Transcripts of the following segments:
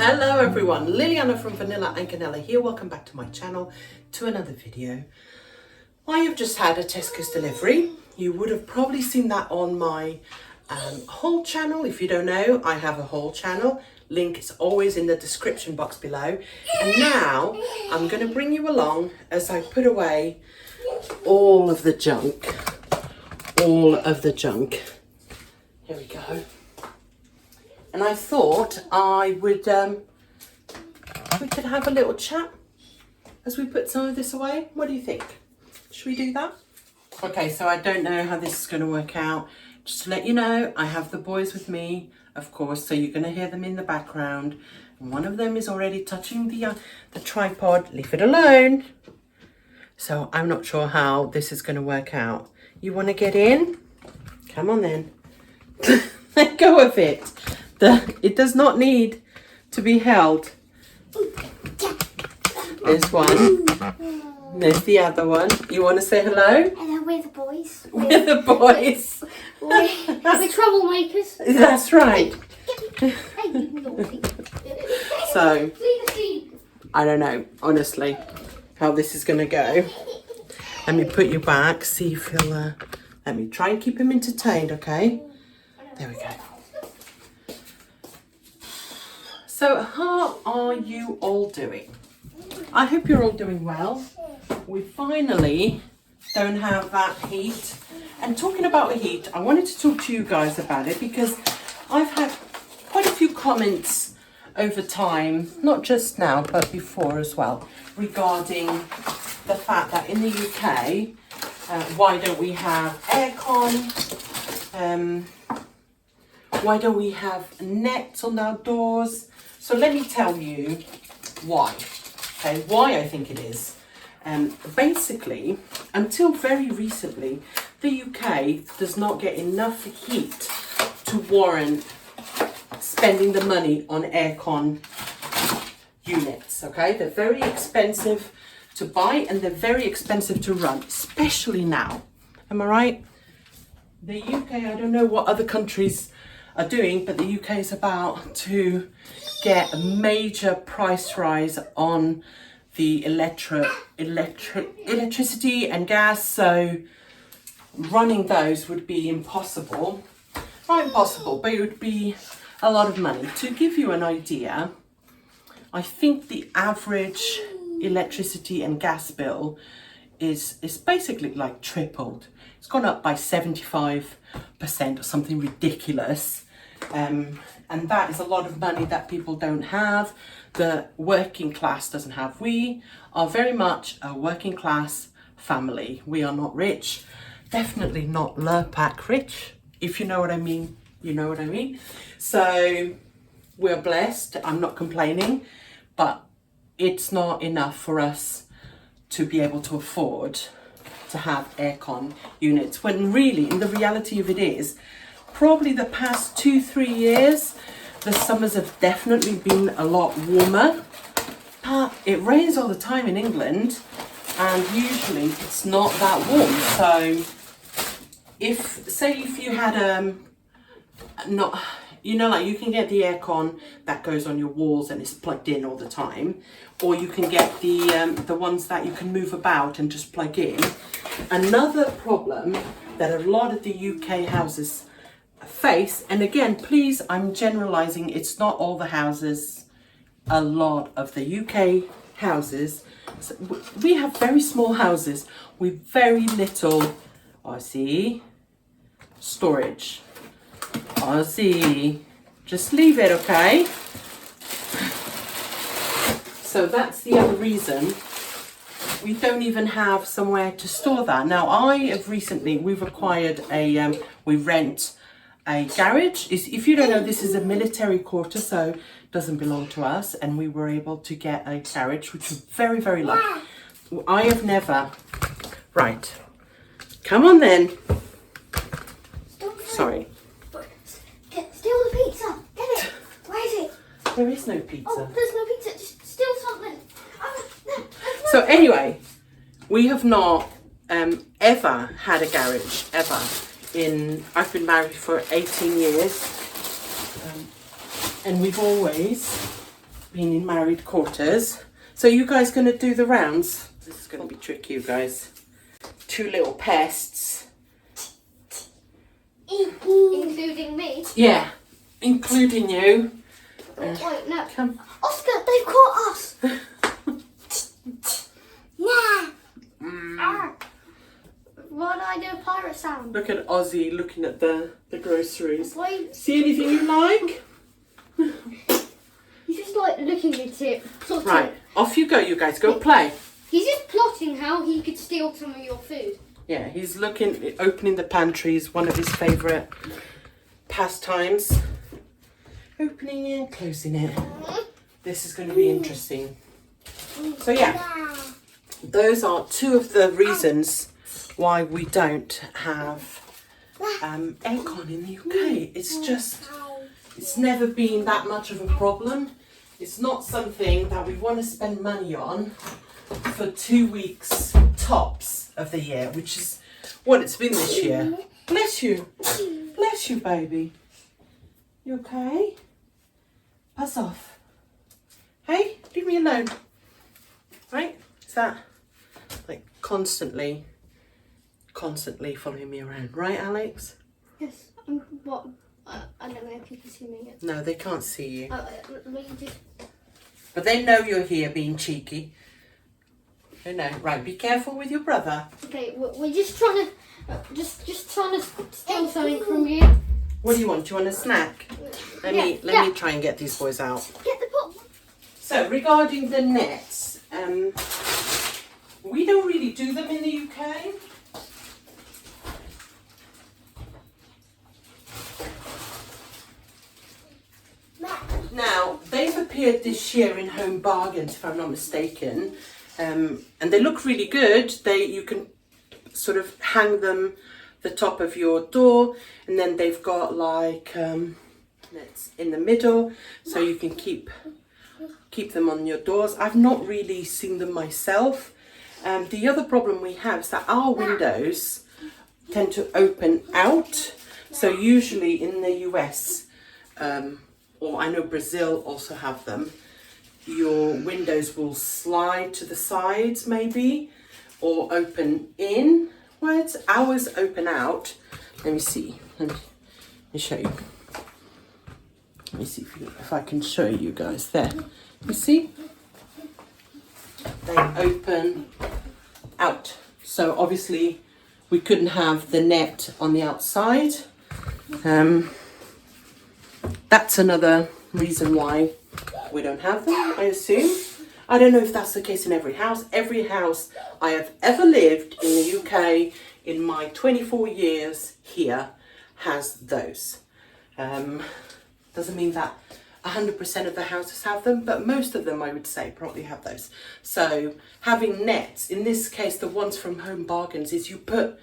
Hello everyone, Liliana from Vanillandcanela here. Welcome back to my channel, to another video. I have just had a Tesco's delivery. You would have probably seen that on my haul channel. If you don't know, I have a haul channel. Link is always in the description box below. And now I'm going to bring you along as I put away all of the junk. All of the junk. Here we go. And I thought I would, we could have a little chat as we put some of this away. What do you think? Should we do that? Okay, so I don't know how this is going to work out. Just to let you know, I have the boys with me, of course, so you're going to hear them in the background. And one of them is already touching the tripod. Leave it alone. So I'm not sure how this is going to work out. You want to get in? Come on then. Let go of it. It does not need to be held. There's one. There's the other one. You want to say hello? Hello, we're the boys. We're the boys. We're troublemakers. That's right. So, I don't know, honestly, how this is going to go. Let me put you back, see if he'll... let me try and keep him entertained, okay? There we go. So how are you all doing? I hope you're all doing well. We finally don't have that heat. And talking about heat, I wanted to talk to you guys about it because I've had quite a few comments over time, not just now, but before as well, regarding the fact that in the UK, why don't we have aircon? Why don't we have nets on our doors? So let me tell you why, okay, why I think it is. Basically, until very recently, the UK does not get enough heat to warrant spending the money on aircon units, okay? They're very expensive to buy and they're very expensive to run, especially now. Am I right? The UK, I don't know what other countries are doing, but the UK is about to get a major price rise on the electricity and gas, so running those would be impossible. Not impossible, but it would be a lot of money. To give you an idea, I think the average electricity and gas bill is basically like tripled. It's gone up by 75% or something ridiculous. And that is a lot of money that people don't have. The working class doesn't have. We are very much a working class family. We are not rich. Definitely not Lurpak rich. If you know what I mean, you know what I mean. So we're blessed. I'm not complaining, but it's not enough for us to be able to afford to have aircon units, when really, in the reality of it is, probably the past 2-3 years, the summers have definitely been a lot warmer. But it rains all the time in England, and usually it's not that warm. So, if you had not, you know, like you can get the aircon that goes on your walls and it's plugged in all the time, or you can get the ones that you can move about and just plug in. Another problem that a lot of the UK houses face, and again, please, I'm generalizing, it's not all the houses, a lot of the UK houses, so we have very small houses with very little, storage. Just leave it, okay? So that's the other reason we don't even have somewhere to store that. Now, we've acquired we rent a garage. If you don't know, this is a military quarter, so it doesn't belong to us, and we were able to get a garage, which was very, very lucky. I have never... Right. Come on then. Sorry. Steal the pizza. Get it. Where is it? There is no pizza. Oh, there's no pizza. Just steal something. So anyway, we have not ever had a garage, ever. I've been married for 18 years, and we've always being in married quarters. So you guys going to do the rounds? This is going to be tricky, you guys. Two little pests. Including me? Yeah, including you. Wait, no. Come. Oscar, they've caught us! Yeah! Why did I do a pirate sound? Look at Ozzy looking at the groceries. Why? See anything you like? He's just like looking at it. Plotting. Right, off you go, you guys. Go play. He's just plotting how he could steal some of your food. Yeah, he's opening the pantry is one of his favourite pastimes. Opening and closing it. This is going to be interesting. So yeah, those are two of the reasons why we don't have aircon in the UK. It's never been that much of a problem. It's not something that we want to spend money on for 2 weeks tops of the year, which is what it's been this year. Bless you. Bless you, baby. You okay? Pass off. Hey, leave me alone. Right? Is that like constantly following me around? Right, Alex? Yes. What? I don't know if you can see me yet. No, they can't see you. Just... But they know you're here being cheeky. They know. Right, be careful with your brother. Okay, we're just trying to, just trying to steal something from you. What do you want? Do you want a snack? Let me try and get these boys out. Get the pot. So regarding the nets, we don't really do them in the UK. Now, they've appeared this year in Home Bargains, if I'm not mistaken, and they look really good. You can sort of hang them the top of your door, and then they've got like nets in the middle, so you can keep them on your doors. I've not really seen them myself. The other problem we have is that our windows tend to open out, so usually in the US, or I know Brazil also have them, your windows will slide to the sides maybe, or open inwards. Ours open out. Let me see. Let me show you. Let me see if I can show you guys there. You see? They open out. So obviously we couldn't have the net on the outside. That's another reason why we don't have them, I assume. I don't know if that's the case in every house. Every house I have ever lived in the UK in my 24 years here has those. Doesn't mean that 100% of the houses have them, but most of them, I would say, probably have those. So having nets, in this case, the ones from Home Bargains, is you put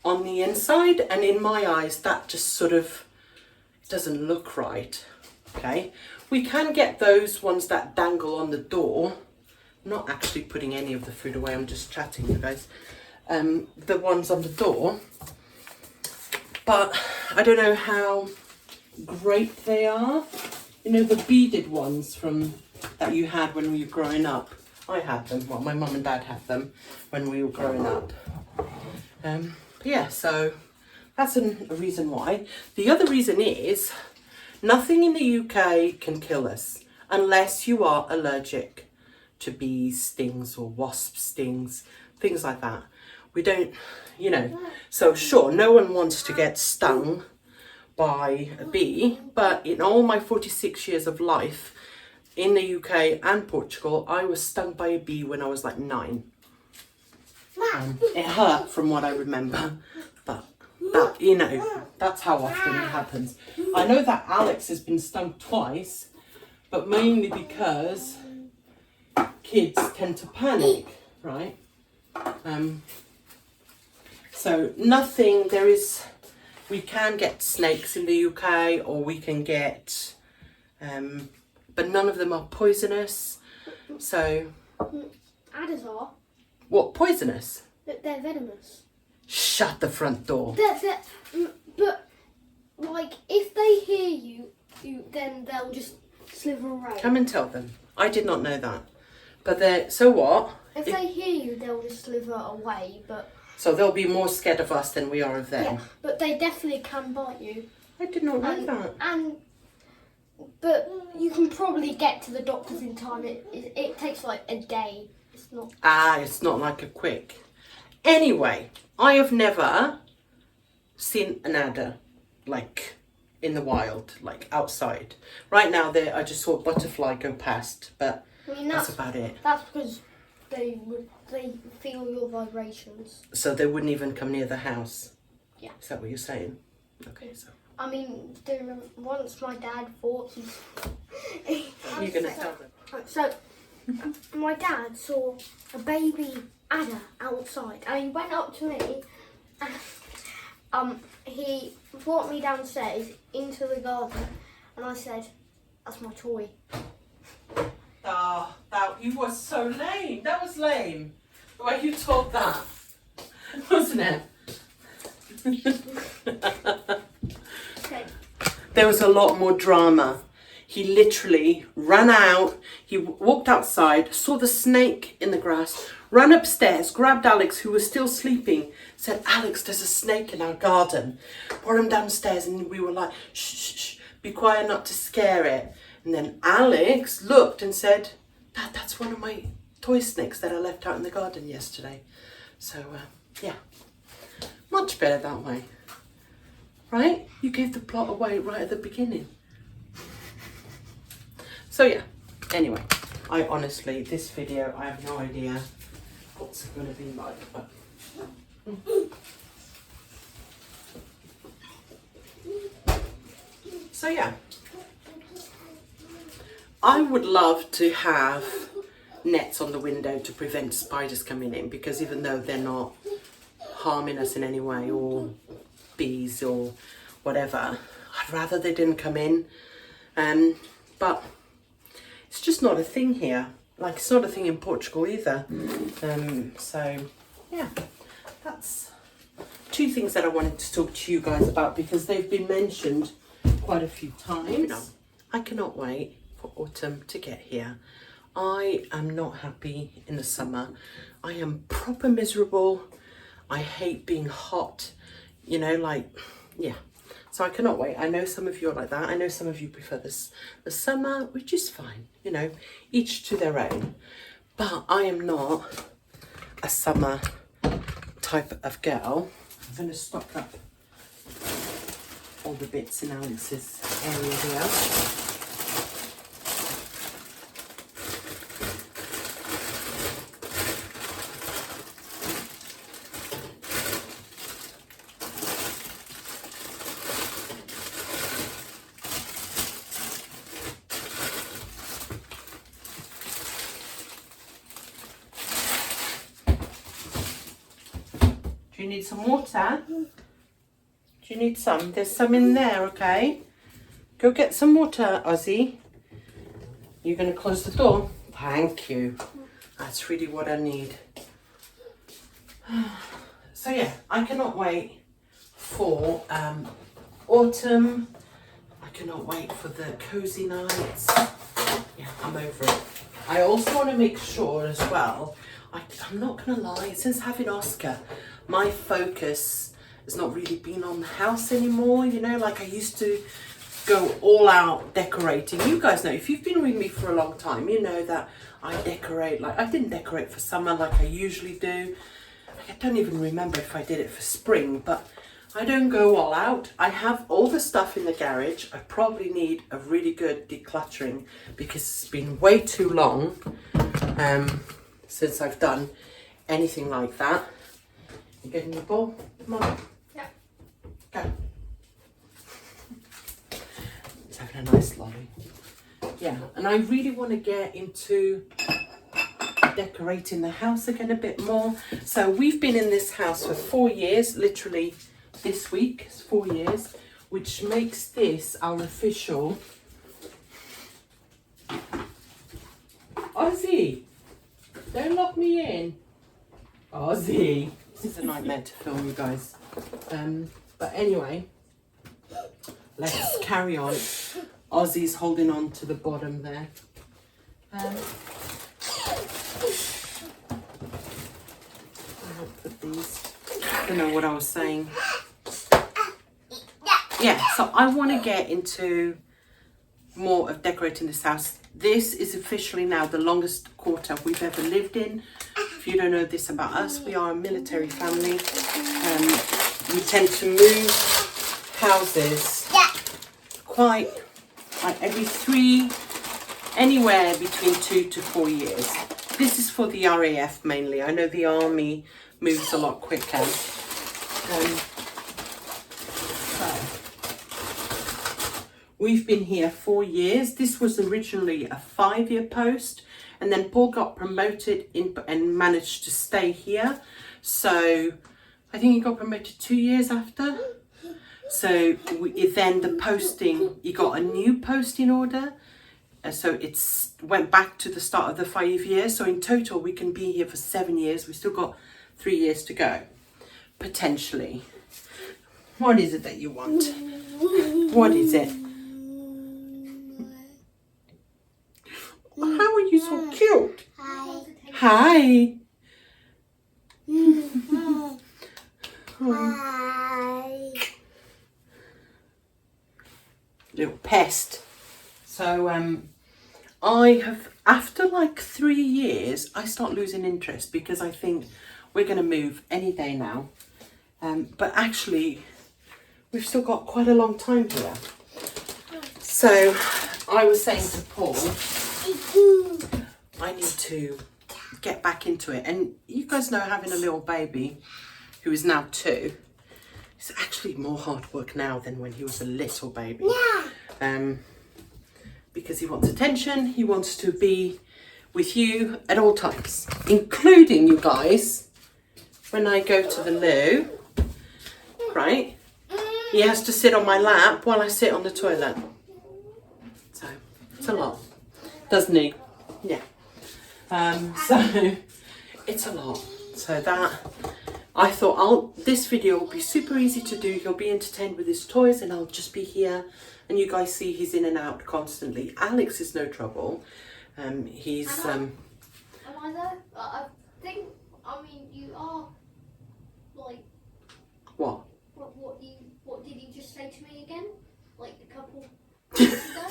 on the inside, and in my eyes, that just sort of doesn't look right. Okay, we can get those ones that dangle on the door. I'm not actually putting any of the food away, I'm just chatting, you guys. The ones on the door, but I don't know how great they are. You know, the beaded ones from that you had when we were growing up. I had them. Well, my mum and dad had them when we were growing up. Yeah, so that's a reason why. The other reason is nothing in the UK can kill us unless you are allergic to bees stings or wasp stings, things like that. We don't, you know, so sure, no one wants to get stung by a bee, but in all my 46 years of life in the UK and Portugal, I was stung by a bee when I was like 9. It hurt from what I remember, but that, you know, that's how often it happens. I know that Alex has been stung twice, but mainly because kids tend to panic, right? So nothing, we can get snakes in the UK, or we can get, but none of them are poisonous. So. Adders are. What, poisonous? They're venomous. Shut the front door. But, like, if they hear you, then they'll just slither away. Come and tell them. I did not know that. But they're, so what? If they hear you, they'll just slither away, but... So they'll be more scared of us than we are of them. Yeah, but they definitely can bite you. I did not know that. But you can probably get to the doctors in time. It takes like a day. It's not... It's not like a quick. Anyway, I have never seen an adder, like, in the wild, like, outside. Right now, I just saw a butterfly go past, but I mean, that's about it. That's because they feel your vibrations. So they wouldn't even come near the house? Yeah. Is that what you're saying? Okay, so... I mean, once my dad thought You're going to tell them? So, my dad saw a baby adder outside, and he went up to me, and he brought me downstairs into the garden, and I said, "That's my toy." You were so lame. That was lame. The way you told that, wasn't it? Okay. There was a lot more drama. He literally ran out, he walked outside, saw the snake in the grass, ran upstairs, grabbed Alex, who was still sleeping, said, "Alex, there's a snake in our garden." Brought him downstairs, and we were like, "Shh, shh, shh, be quiet not to scare it." And then Alex looked and said, "Dad, that's one of my toy snakes that I left out in the garden yesterday." So, yeah, much better that way. Right? You gave the plot away right at the beginning. So yeah, anyway, I honestly, this video, I have no idea what's it going to be like. But... So yeah, I would love to have nets on the window to prevent spiders coming in, because even though they're not harming us in any way, or bees or whatever, I'd rather they didn't come in. But it's just not a thing here. Like, it's not a thing in Portugal either. So yeah, that's two things that I wanted to talk to you guys about, because they've been mentioned quite a few times. I cannot wait for autumn to get here. I am not happy in the summer. I am proper miserable. I hate being hot, you know, like, yeah. So I cannot wait. I know some of you are like that. I know some of you prefer the summer, which is fine, you know, each to their own. But I am not a summer type of girl. I'm going to stock up all the bits in Alex's area here. Do you need some water? Do you need some? There's some in there, okay? Go get some water, Ozzy. You're going to close the door? Thank you. That's really what I need. So yeah, I cannot wait for autumn. I cannot wait for the cozy nights. Yeah, I'm over it. I also want to make sure as well, I'm not going to lie, since having Oscar, my focus has not really been on the house anymore, you know, like I used to go all out decorating. You guys know, if you've been with me for a long time, you know that I decorate, like I didn't decorate for summer like I usually do. Like, I don't even remember if I did it for spring, but I don't go all out. I have all the stuff in the garage. I probably need a really good decluttering, because it's been way too long since I've done anything like that. You getting your ball? Come on. Yeah. Go. It's having a nice lolly. Yeah, and I really want to get into decorating the house again a bit more. So we've been in this house for 4 years, literally this week is 4 years, which makes this our official... Ozzy, don't lock me in. Ozzy. This is a nightmare to film, you guys. But anyway, let's carry on. Ozzy's holding on to the bottom there. I'll put these. I don't know what I was saying. Yeah, so I want to get into more of decorating this house. This is officially now the longest quarter we've ever lived in. If you don't know this about us, we are a military family. We tend to move houses quite like every anywhere between 2 to 4 years. This is for the RAF mainly. I know the army moves a lot quicker. We've been here 4 years. This was originally a 5-year post, and then Paul got promoted and managed to stay here. So I think he got promoted 2 years after. So then the posting, he got a new posting order. So it's went back to the start of the 5 years. So in total, we can be here for 7 years. We've still got 3 years to go, potentially. What is it that you want? What is it? How are you so cute? Hi. Hi. Little pest. So I have, after like 3 years, I start losing interest because I think we're going to move any day now. But actually, we've still got quite a long time here. So I was saying to Paul, I need to get back into it. And you guys know, having a little baby who is now 2, it's actually more hard work now than when he was a little baby. Yeah. Because he wants attention, he wants to be with you at all times, including you guys. When I go to the loo, right, he has to sit on my lap while I sit on the toilet. So it's a lot, doesn't he? Yeah. So it's a lot. So that, I thought this video will be super easy to do. He'll be entertained with his toys and I'll just be here. And you guys see he's in and out constantly. Alex is no trouble. He's... Am I there? I think, I mean, you are, like... What? What did you just say to me again? Like a couple minutes ago?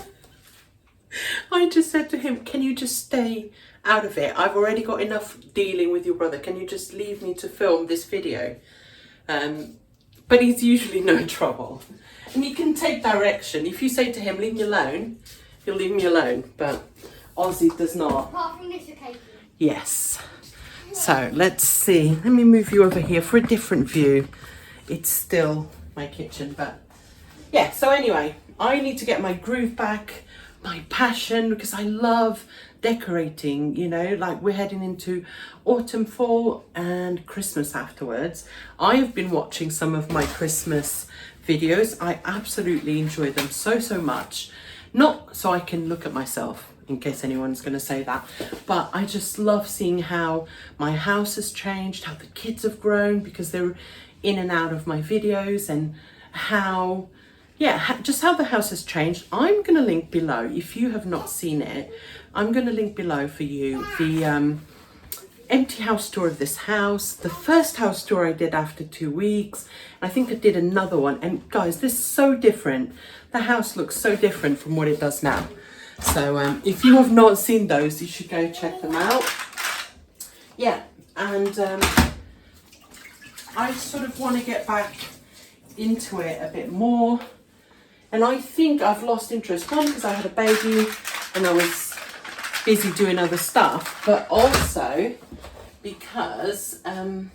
I just said to him, can you just stay out of it? I've already got enough dealing with your brother. Can you just leave me to film this video? But he's usually no trouble. And he can take direction. If you say to him, leave me alone, he'll leave me alone. But Ozzy does not. Apart from this occasion. Yes. So let's see. Let me move you over here for a different view. It's still my kitchen, but yeah. So anyway, I need to get my groove back, my passion, because I love decorating, you know, like we're heading into autumn, fall and Christmas afterwards. I have been watching some of my Christmas videos. I absolutely enjoy them so much. Not so I can look at myself, in case anyone's going to say that, but I just love seeing how my house has changed, how the kids have grown because they're in and out of my videos, and how, yeah, just how the house has changed. I'm going to link below, if you have not seen it, I'm going to link below for you the empty house tour of this house, the first house tour I did after 2 weeks. I think I did another one, and guys, this is so different. The house looks so different from what it does now. So if you have not seen those, you should go check them out. Yeah, and I sort of want to get back into it a bit more. And I think I've lost interest, one, because I had a baby and I was busy doing other stuff, but also because I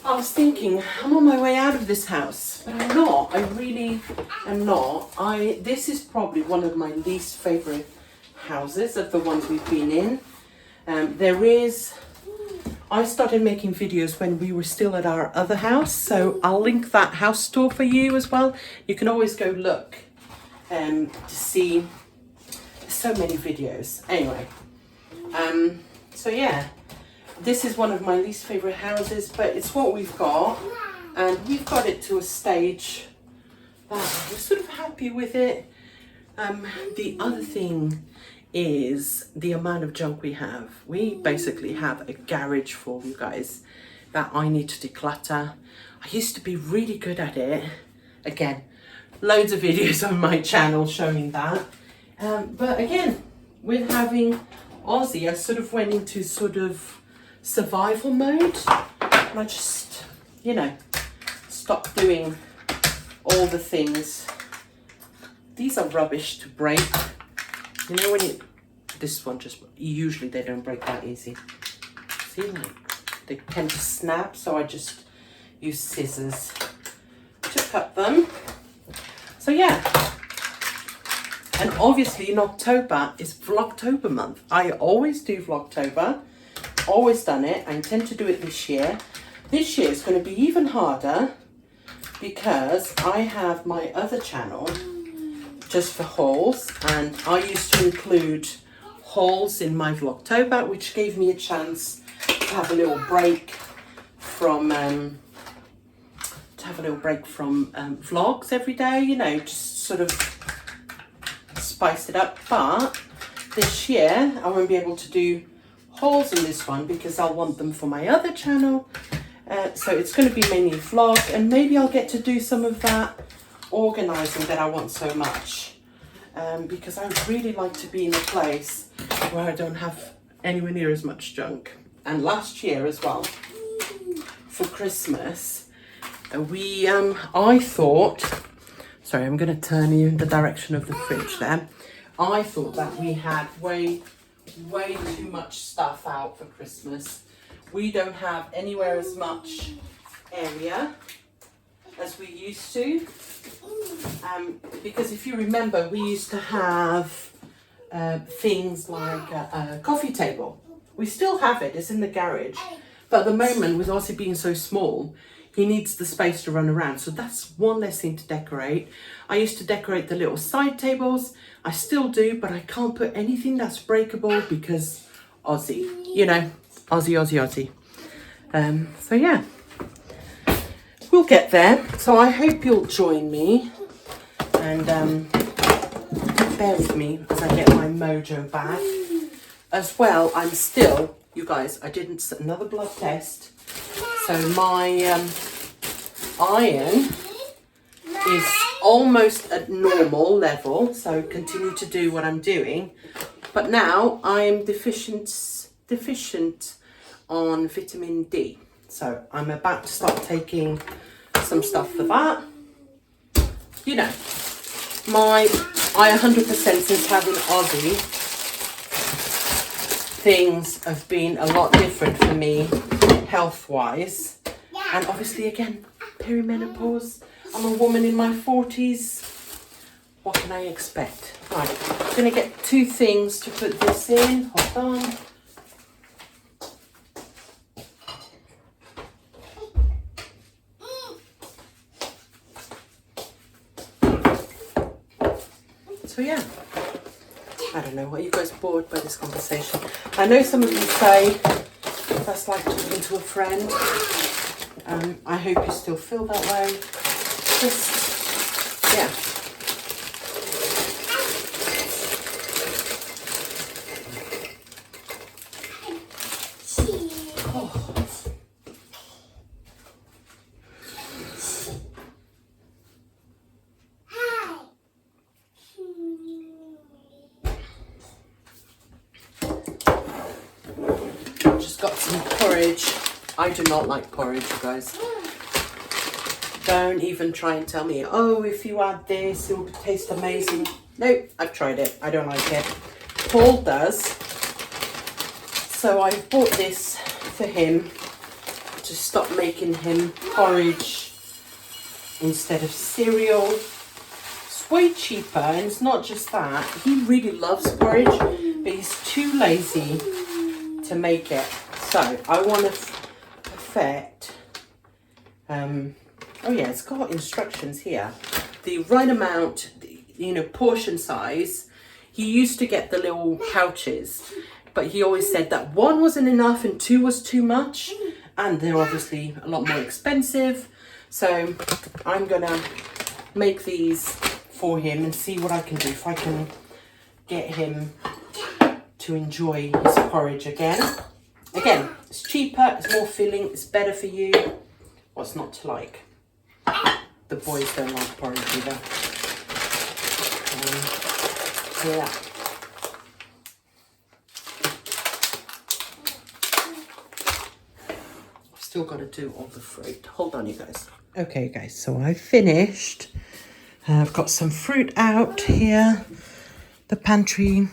was thinking, I'm on my way out of this house, but I'm not. I really am not. This is probably one of my least favourite houses of the ones we've been in. I started making videos when we were still at our other house, so I'll link that house tour for you as well. You can always go look to see so many videos. Anyway, so yeah. This is one of my least favourite houses, but it's what we've got, and we've got it to a stage But we're sort of happy with it. The other thing is the amount of junk we have. We basically have a garage full, you guys, that I need to declutter. I used to be really good at it. Again, loads of videos on my channel showing that. But again, with having Aussie, I sort of went into sort of survival mode. And I just, you know, stopped doing all the things. These are rubbish to break. You know when you, this one just, usually they don't break that easy. See, like, they tend to snap, so I just use scissors to cut them. So yeah. And obviously in October is Vlogtober month. I always do Vlogtober, always done it. I intend to do it this year. This year is going to be even harder because I have my other channel just for hauls, and I used to include hauls in my Vlogtober, which gave me a chance to have a little break from vlogs every day, you know, just sort of spice it up. But this year I won't be able to do hauls in this one because I'll want them for my other channel. So it's going to be mainly vlog, and maybe I'll get to do some of that organising that I want so much, because I would really like to be in a place where I don't have anywhere near as much junk. And last year as well, for Christmas, I thought, sorry, I'm going to turn you in the direction of the fridge there. I thought that we had way too much stuff out for Christmas. We don't have anywhere as much area as we used to. Because if you remember, we used to have things like a coffee table. We still have it, it's in the garage. But at the moment, with Aussie being so small, he needs the space to run around. So that's one less thing to decorate. I used to decorate the little side tables. I still do, but I can't put anything that's breakable because Aussie, you know, Aussie. So yeah, we'll get there. So I hope you'll join me, and bear with me as I get my mojo back. As well, I'm still, you guys, I did another blood test. So my iron is almost at normal level. So continue to do what I'm doing. But now I am deficient on vitamin D. So I'm about to start taking some stuff for that. You know, I 100% since having Aussie, things have been a lot different for me health-wise. And obviously, again, perimenopause. I'm a woman in my 40s. What can I expect? Right, I'm going to get 2 things to put this in. Hold on. So yeah, I don't know, are you guys bored by this conversation? I know some of you say that's like talking to a friend. I hope you still feel that way. Just, yeah. Got some porridge. I do not like porridge, you guys. Don't even try and tell me, oh, if you add this, it will taste amazing. Nope, I've tried it. I don't like it. Paul does. So I bought this for him to stop making him porridge instead of cereal. It's way cheaper, and it's not just that. He really loves porridge, but he's too lazy to make it. So I want to perfect, oh yeah, it's got instructions here. The right amount, you know, portion size. He used to get the little pouches, but he always said that 1 wasn't enough and 2 was too much. And they're obviously a lot more expensive. So I'm gonna make these for him and see what I can do, if I can get him to enjoy his porridge again. Again, it's cheaper, it's more filling, it's better for you. What's not to like? The boys don't like porridge either. So yeah. I've still got to do all the fruit. Hold on, you guys. Okay, guys, so I finished. I've got some fruit out here. The pantry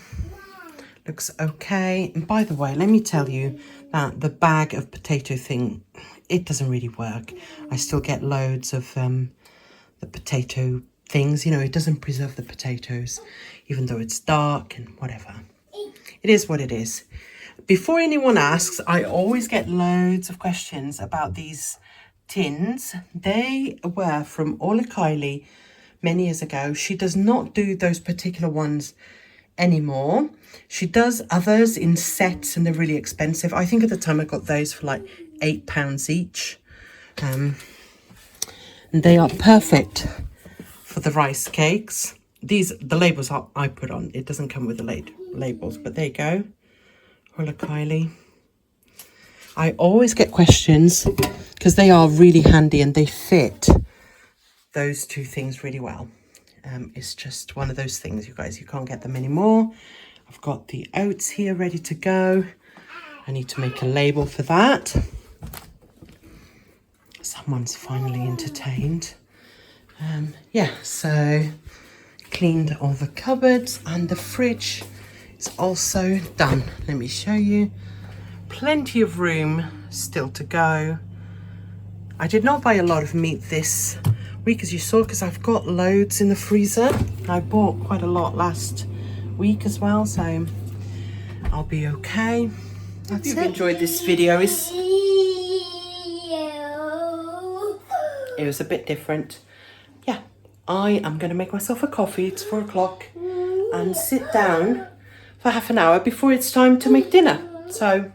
looks okay. And by the way, let me tell you that the bag of potato thing, it doesn't really work. I still get loads of the potato things. You know, it doesn't preserve the potatoes, even though it's dark and whatever. It is what it is. Before anyone asks, I always get loads of questions about these tins. They were from Ola Kylie many years ago. She does not do those particular ones anymore. She does others in sets and they're really expensive. I think at the time I got those for like £8 each. And they are perfect for the rice cakes. The labels I put on, it doesn't come with the labels, but there you go. Ola Kylie. I always get questions because they are really handy and they fit those two things really well. It's just one of those things, you guys, you can't get them anymore. I've got the oats here ready to go. I need to make a label for that. Someone's finally entertained. Yeah, so cleaned all the cupboards and the fridge is also done. Let me show you. Plenty of room still to go. I did not buy a lot of meat this week, as you saw, because I've got loads in the freezer. I bought quite a lot last week as well, so I'll be okay. That's it. If you've enjoyed this video, it was a bit different. Yeah, I am going to make myself a coffee. It's 4 o'clock, and sit down for half an hour before it's time to make dinner. So,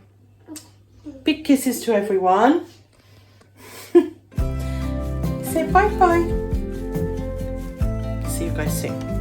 big kisses to everyone. Say bye-bye. See you guys soon.